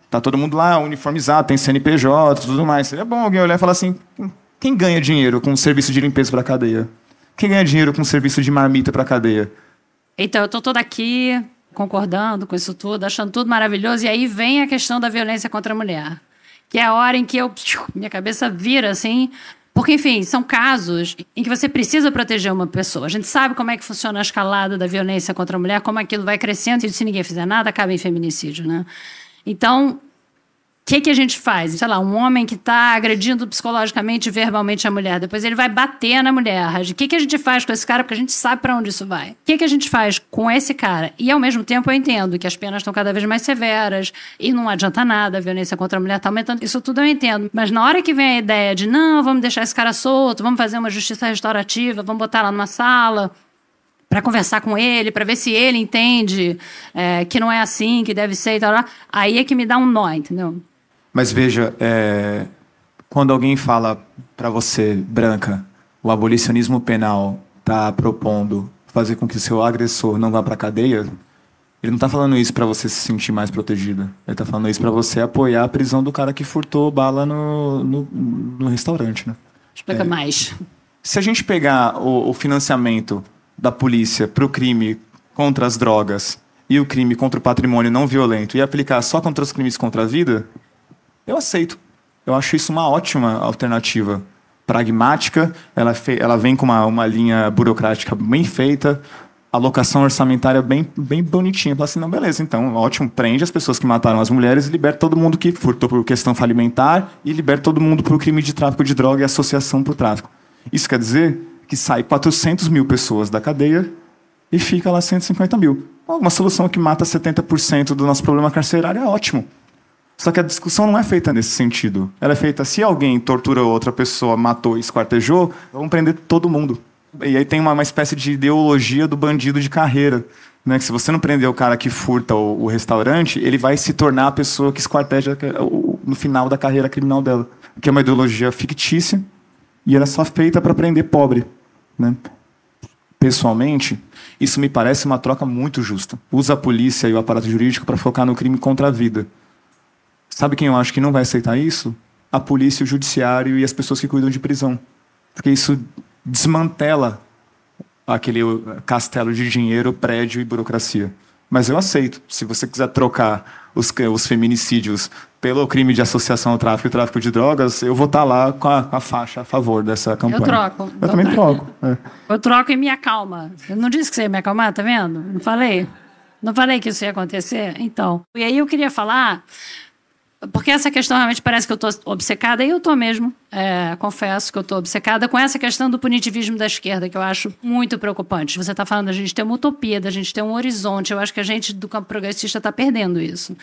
Tá todo mundo lá uniformizado, tem CNPJ, tudo mais. Seria bom alguém olhar e falar assim... Quem ganha dinheiro com serviço de limpeza para a cadeia? Quem ganha dinheiro com serviço de marmita para a cadeia? Então, eu estou toda aqui concordando com isso tudo, achando tudo maravilhoso. E aí vem a questão da violência contra a mulher. Que é a hora em que minha cabeça vira assim... Porque, enfim, são casos em que você precisa proteger uma pessoa. A gente sabe como é que funciona a escalada da violência contra a mulher, como aquilo vai crescendo e se ninguém fizer nada, acaba em feminicídio, né? Então... O que a gente faz? Sei lá, um homem que está agredindo psicologicamente e verbalmente a mulher, depois ele vai bater na mulher. O que a gente faz com esse cara? Porque a gente sabe para onde isso vai. O que a gente faz com esse cara? E, ao mesmo tempo, eu entendo que as penas estão cada vez mais severas e não adianta nada, a violência contra a mulher está aumentando. Isso tudo eu entendo. Mas na hora que vem a ideia de, não, vamos deixar esse cara solto, vamos fazer uma justiça restaurativa, vamos botar lá numa sala... para conversar com ele, para ver se ele entende que não é assim, que deve ser e tal. Aí é que me dá um nó, entendeu? Mas veja, quando alguém fala para você, branca, o abolicionismo penal está propondo fazer com que o seu agressor não vá para a cadeia, ele não está falando isso para você se sentir mais protegida. Ele está falando isso para você apoiar a prisão do cara que furtou bala no restaurante, né? Explica mais. Se a gente pegar o financiamento da polícia para o crime contra as drogas e o crime contra o patrimônio não violento e aplicar só contra os crimes contra a vida, eu aceito. Eu acho isso uma ótima alternativa. Pragmática, ela vem com uma linha burocrática bem feita, alocação orçamentária bem bonitinha. Fala assim, não, beleza, então, ótimo, prende as pessoas que mataram as mulheres e liberta todo mundo que furtou por questão falimentar e liberta todo mundo por crime de tráfico de droga e associação por tráfico. Isso quer dizer que sai 400 mil pessoas da cadeia e fica lá 150 mil. Uma solução que mata 70% do nosso problema carcerário é ótimo. Só que a discussão não é feita nesse sentido. Ela é feita, se alguém tortura outra pessoa, matou e esquartejou, vamos prender todo mundo. E aí tem uma espécie de ideologia do bandido de carreira, né? Que se você não prender o cara que furta o restaurante, ele vai se tornar a pessoa que esquarteja no final da carreira criminal dela. Que é uma ideologia fictícia e ela é só feita para prender pobre, né? Pessoalmente, isso me parece uma troca muito justa. Usa a polícia e o aparato jurídico para focar no crime contra a vida. Sabe quem eu acho que não vai aceitar isso? A polícia, o judiciário e as pessoas que cuidam de prisão. Porque isso desmantela aquele castelo de dinheiro, prédio e burocracia. Mas eu aceito. Se você quiser trocar os feminicídios pelo crime de associação ao tráfico e tráfico de drogas, eu vou estar lá com a faixa a favor dessa campanha. Eu troco. Eu também troco. É. Eu troco e me acalma. Eu não disse que você ia me acalmar, tá vendo? Não falei? Não falei que isso ia acontecer? Então. E aí eu queria falar, porque essa questão realmente parece que eu estou obcecada, e eu estou mesmo. Confesso que eu estou obcecada com essa questão do punitivismo da esquerda, que eu acho muito preocupante. Você está falando da gente ter uma utopia, da gente ter um horizonte. Eu acho que a gente do campo progressista está perdendo isso.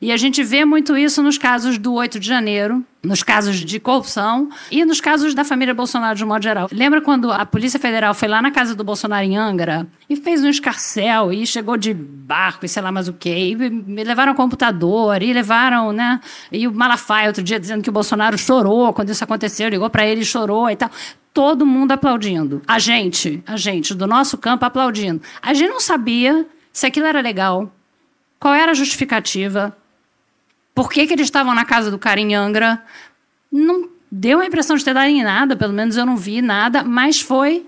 E a gente vê muito isso nos casos do 8 de janeiro, nos casos de corrupção e nos casos da família Bolsonaro de um modo geral. Lembra quando a Polícia Federal foi lá na casa do Bolsonaro em Angra e fez um escarcéu e chegou de barco e sei lá mais o quê, e me levaram o computador e levaram, né? E o Malafaia outro dia dizendo que o Bolsonaro chorou quando isso aconteceu, ligou para ele e chorou e tal. Todo mundo aplaudindo. A gente do nosso campo aplaudindo. A gente não sabia se aquilo era legal, qual era a justificativa. Por que eles estavam na casa do cara em Angra? Não deu a impressão de ter dado em nada, pelo menos eu não vi nada, mas foi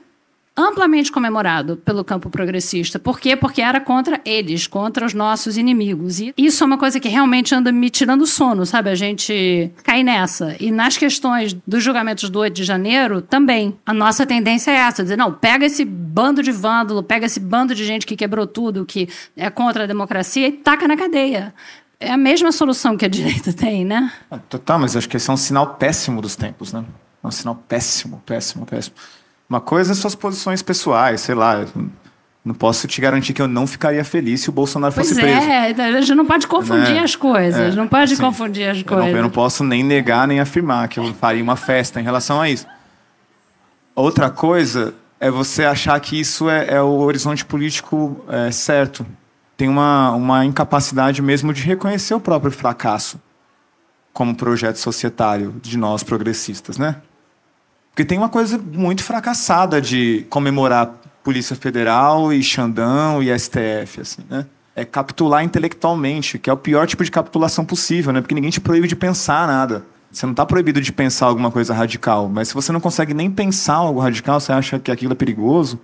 amplamente comemorado pelo campo progressista. Por quê? Porque era contra eles, contra os nossos inimigos. E isso é uma coisa que realmente anda me tirando o sono, sabe? A gente cai nessa. E nas questões dos julgamentos do 8 de janeiro, também. A nossa tendência é essa, dizer, não, pega esse bando de vândalo, pega esse bando de gente que quebrou tudo, que é contra a democracia e taca na cadeia. É a mesma solução que a direita tem, né? Total, mas acho que esse é um sinal péssimo dos tempos, né? É um sinal péssimo. Uma coisa é suas posições pessoais, sei lá. Não posso te garantir que eu não ficaria feliz se o Bolsonaro fosse preso. A gente não pode confundir as coisas. Não pode confundir as coisas. Eu não posso nem negar, nem afirmar que eu faria uma festa em relação a isso. Outra coisa é você achar que isso é o horizonte político certo. Tem uma incapacidade mesmo de reconhecer o próprio fracasso como projeto societário de nós progressistas, né? Porque tem uma coisa muito fracassada de comemorar Polícia Federal e Xandão e STF, assim, né? É capitular intelectualmente, que é o pior tipo de capitulação possível, né? Porque ninguém te proíbe de pensar nada. Você não está proibido de pensar alguma coisa radical, mas se você não consegue nem pensar algo radical, você acha que aquilo é perigoso,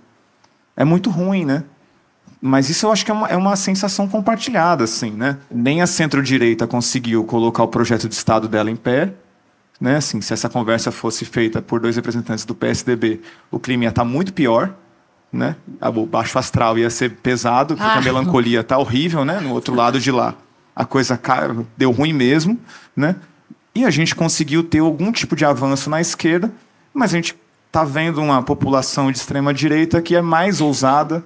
é muito ruim, né? Mas isso eu acho que é uma sensação compartilhada, assim, né? Nem a centro-direita conseguiu colocar o projeto de Estado dela em pé, né? Assim, se essa conversa fosse feita por 2 representantes do PSDB, o crime ia estar muito pior, né? O baixo astral ia ser pesado, porque a melancolia está horrível, né? No outro lado de lá, a coisa deu ruim mesmo, né? E a gente conseguiu ter algum tipo de avanço na esquerda, mas a gente está vendo uma população de extrema-direita que é mais ousada,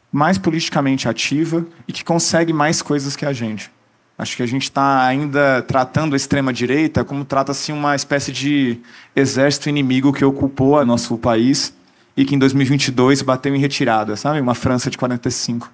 mais politicamente ativa e que consegue mais coisas que a gente. Acho que a gente está ainda tratando a extrema-direita como trata-se uma espécie de exército inimigo que ocupou o nosso país e que em 2022 bateu em retirada, sabe? Uma França de 45,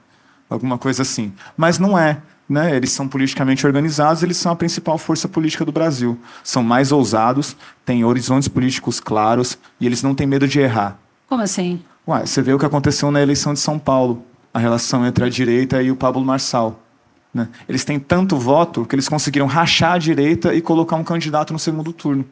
alguma coisa assim. Mas não é, né? Eles são politicamente organizados, eles são a principal força política do Brasil. São mais ousados, têm horizontes políticos claros e eles não têm medo de errar. Como assim? Você vê o que aconteceu na eleição de São Paulo, a relação entre a direita e o Pablo Marçal, né? Eles têm tanto voto que eles conseguiram rachar a direita e colocar um candidato no segundo turno.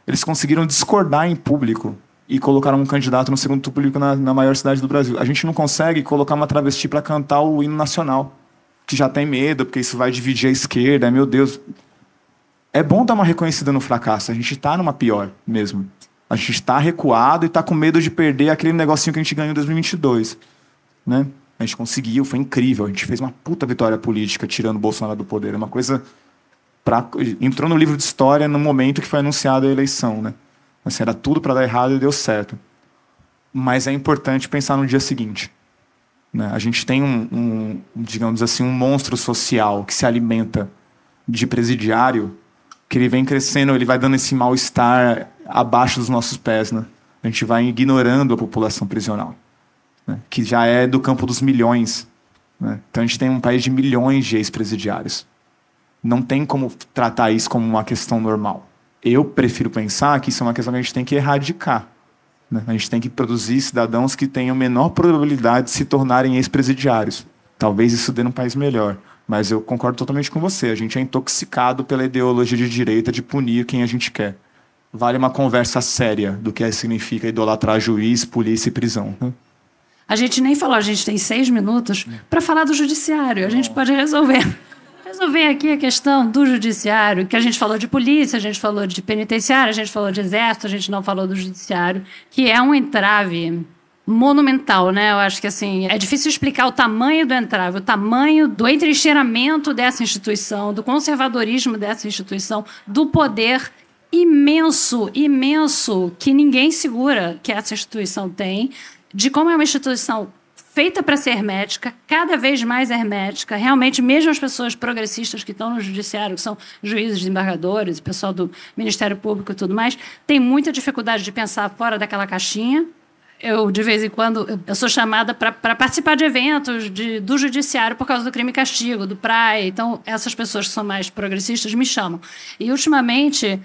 Eles conseguiram discordar em público e colocaram um candidato no segundo turno público na maior cidade do Brasil. A gente não consegue colocar uma travesti para cantar o hino nacional, que já tem medo, porque isso vai dividir a esquerda, meu Deus. É bom dar uma reconhecida no fracasso, a gente está numa pior mesmo. A gente está recuado e está com medo de perder aquele negocinho que a gente ganhou em 2022. Né? A gente conseguiu, foi incrível. A gente fez uma puta vitória política tirando o Bolsonaro do poder. É uma coisa... Entrou no livro de história no momento que foi anunciada a eleição. Né? Assim, era tudo para dar errado e deu certo. Mas é importante pensar no dia seguinte. Né? A gente tem digamos assim, um monstro social que se alimenta de presidiário, que ele vem crescendo, ele vai dando esse mal-estar abaixo dos nossos pés, né? A gente vai ignorando a população prisional, né? Que já é do campo dos milhões, né? Então a gente tem um país de milhões de ex-presidiários. Não tem como tratar isso como uma questão normal. Eu prefiro pensar que isso é uma questão que a gente tem que erradicar, né? A gente tem que produzir cidadãos que tenham menor probabilidade de se tornarem ex-presidiários. Talvez isso dê um país melhor. Mas eu concordo totalmente com você. A gente é intoxicado pela ideologia de direita de punir quem a gente quer. Vale uma conversa séria do que significa idolatrar juiz, polícia e prisão, né? A gente nem falou, a gente tem 6 minutos para falar do judiciário. A gente pode resolver aqui a questão do judiciário, que a gente falou de polícia, a gente falou de penitenciária, a gente falou de exército, a gente não falou do judiciário, que é um entrave monumental, né? Eu acho que, assim, é difícil explicar o tamanho do entrave, o tamanho do entrincheiramento dessa instituição, do conservadorismo dessa instituição, do poder imenso, imenso, que ninguém segura que essa instituição tem, de como é uma instituição feita para ser hermética, cada vez mais hermética. Realmente, mesmo as pessoas progressistas que estão no judiciário, que são juízes, desembargadores, pessoal do Ministério Público e tudo mais, têm muita dificuldade de pensar fora daquela caixinha. Eu, de vez em quando, eu sou chamada para participar de eventos do judiciário por causa do crime e castigo, do PRAE. Então, essas pessoas que são mais progressistas me chamam. E, ultimamente,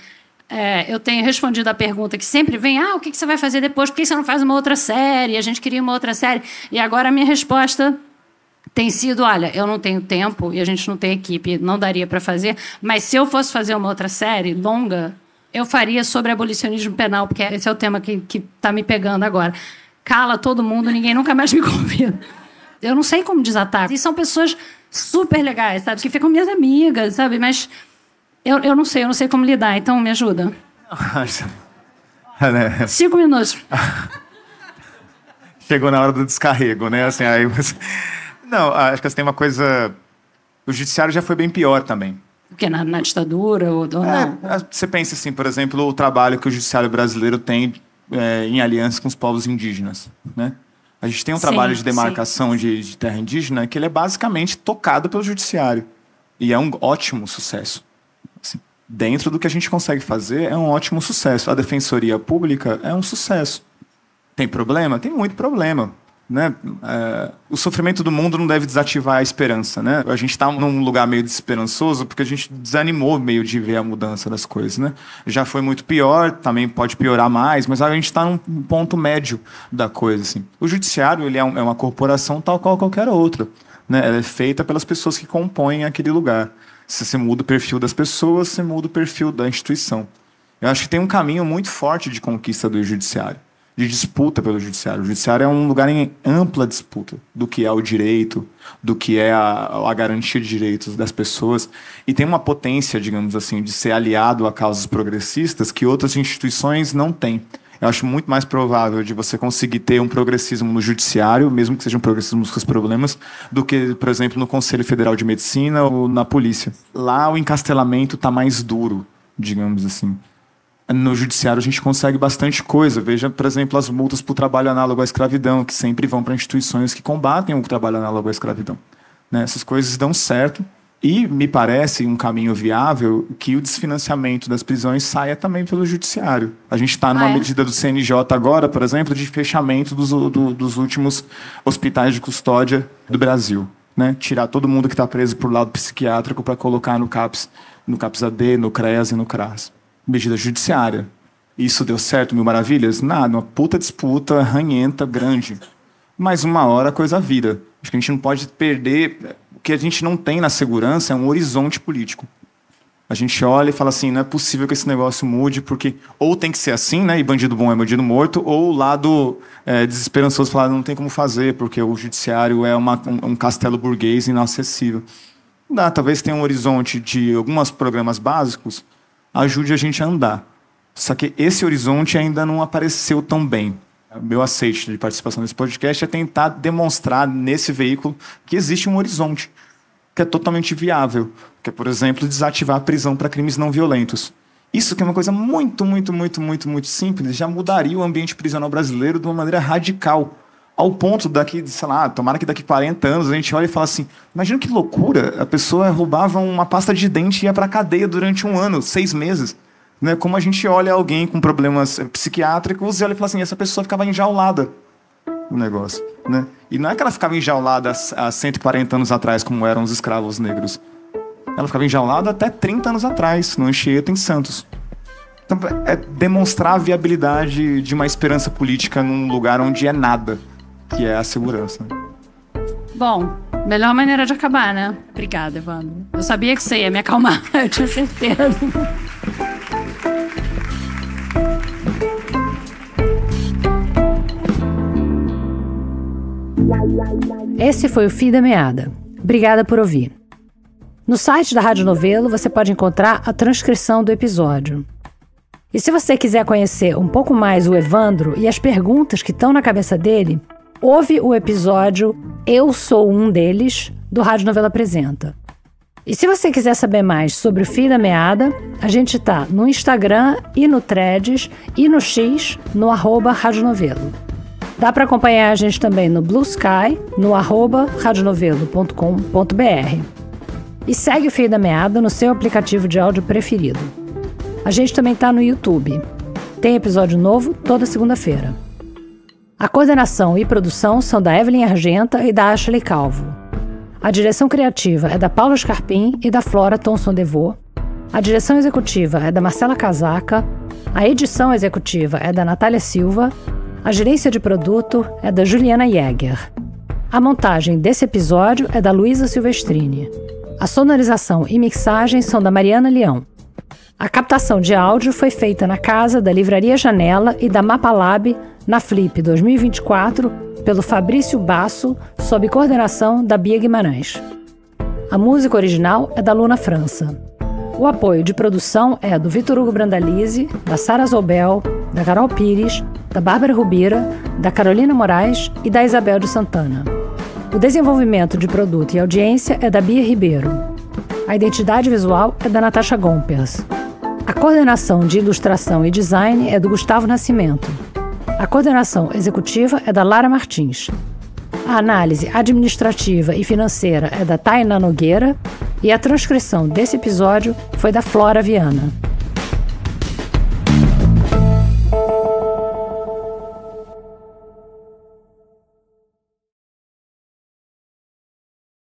eu tenho respondido a pergunta que sempre vem, o que você vai fazer depois? Por que você não faz uma outra série? A gente queria uma outra série. E agora a minha resposta tem sido, olha, eu não tenho tempo e a gente não tem equipe, não daria para fazer, mas se eu fosse fazer uma outra série longa, eu faria sobre abolicionismo penal, porque esse é o tema que está me pegando agora. Cala todo mundo, ninguém nunca mais me convida. Eu não sei como desatar. E são pessoas super legais, sabe? Que ficam minhas amigas, sabe? Mas eu não sei como lidar, então me ajuda. 5 minutos. Chegou na hora do descarrego, né? Assim, aí você... Não, acho que tem uma coisa... O judiciário já foi bem pior também. O quê? Na ditadura? Ou não? Você pensa assim, por exemplo, o trabalho que o judiciário brasileiro tem em aliança com os povos indígenas, né? A gente tem um trabalho de demarcação de terra indígena que ele é basicamente tocado pelo judiciário. E é um ótimo sucesso. Assim, dentro do que a gente consegue fazer, é um ótimo sucesso. A defensoria pública é um sucesso. Tem problema? Tem muito problema. Né? O sofrimento do mundo não deve desativar a esperança, né? A gente está num lugar meio desesperançoso porque a gente desanimou meio de ver a mudança das coisas, né? Já foi muito pior, também pode piorar mais, mas a gente está num ponto médio da coisa, assim. O judiciário ele é uma corporação tal qual qualquer outra, né? Ela é feita pelas pessoas que compõem aquele lugar. Se você muda o perfil das pessoas, você muda o perfil da instituição. Eu acho que tem um caminho muito forte de conquista do judiciário, de disputa pelo judiciário. O judiciário é um lugar em ampla disputa do que é o direito, do que é a garantia de direitos das pessoas. E tem uma potência, digamos assim, de ser aliado a causas progressistas que outras instituições não têm. Eu acho muito mais provável de você conseguir ter um progressismo no judiciário, mesmo que seja um progressismo com os problemas, do que, por exemplo, no Conselho Federal de Medicina ou na polícia. Lá o encastelamento está mais duro, digamos assim. No judiciário a gente consegue bastante coisa. Veja, por exemplo, as multas por trabalho análogo à escravidão, que sempre vão para instituições que combatem o trabalho análogo à escravidão. Né? Essas coisas dão certo e me parece um caminho viável que o desfinanciamento das prisões saia também pelo judiciário. A gente está numa medida do CNJ agora, por exemplo, de fechamento dos últimos hospitais de custódia do Brasil. Né? Tirar todo mundo que está preso por lado psiquiátrico para colocar no CAPS-AD, no CREAS e no CRAS. Medida judiciária. Isso deu certo, mil maravilhas? Nada, uma puta disputa ranhenta, grande. Mas uma hora a coisa vira. Acho que a gente não pode perder... O que a gente não tem na segurança é um horizonte político. A gente olha e fala assim, não é possível que esse negócio mude, porque ou tem que ser assim, né, e bandido bom é bandido morto, ou o lado desesperançoso falar, não tem como fazer, porque o judiciário é um castelo burguês inacessível. Não dá, talvez tenha um horizonte de alguns programas básicos, ajude a gente a andar. Só que esse horizonte ainda não apareceu tão bem. O meu aceite de participação nesse podcast é tentar demonstrar nesse veículo que existe um horizonte que é totalmente viável, que é, por exemplo, desativar a prisão para crimes não violentos. Isso que é uma coisa muito, muito, muito, muito, muito simples, já mudaria o ambiente prisional brasileiro de uma maneira radical. Ao ponto daqui, sei lá, tomara que daqui 40 anos a gente olha e fala assim, imagina que loucura, a pessoa roubava uma pasta de dente e ia para a cadeia durante 1 ano, 6 meses. Né? Como a gente olha alguém com problemas psiquiátricos e olha e fala assim, essa pessoa ficava enjaulada no negócio. Né? E não é que ela ficava enjaulada há 140 anos atrás, como eram os escravos negros. Ela ficava enjaulada até 30 anos atrás, no Anchieta, em Santos. Então, é demonstrar a viabilidade de uma esperança política num lugar onde é nada, que é a segurança. Bom, melhor maneira de acabar, né? Obrigada, Evandro. Eu sabia que você ia me acalmar, eu tinha certeza. Esse foi o Fio da Meada. Obrigada por ouvir. No site da Rádio Novelo você pode encontrar a transcrição do episódio. E se você quiser conhecer um pouco mais o Evandro e as perguntas que estão na cabeça dele, ouve o episódio Eu Sou Um Deles, do Rádio Novelo Apresenta. E se você quiser saber mais sobre o Fio da Meada, a gente tá no Instagram e no Threads e no X, no @radionovelo. Dá para acompanhar a gente também no Blue Sky, no @radionovelo.com.br. E segue o Fio da Meada no seu aplicativo de áudio preferido. A gente também tá no YouTube. Tem episódio novo toda segunda-feira. A coordenação e produção são da Evelyn Argenta e da Ashley Calvo. A direção criativa é da Paula Scarpim e da Flora Thomson-Devaux. A direção executiva é da Marcela Casaca. A edição executiva é da Natália Silva. A gerência de produto é da Juliana Jäger. A montagem desse episódio é da Luísa Silvestrini. A sonorização e mixagem são da Mariana Leão. A captação de áudio foi feita na casa da Livraria Janela e da Mapalab, na Flip 2024, pelo Fabrício Basso, sob coordenação da Bia Guimarães. A música original é da Luna França. O apoio de produção é do Vitor Hugo Brandalize, da Sara Zobel, da Carol Pires, da Bárbara Rubira, da Carolina Moraes e da Isabel de Santana. O desenvolvimento de produto e audiência é da Bia Ribeiro. A identidade visual é da Natasha Gompers. A coordenação de ilustração e design é do Gustavo Nascimento. A coordenação executiva é da Lara Martins. A análise administrativa e financeira é da Tainá Nogueira e a transcrição desse episódio foi da Flora Viana.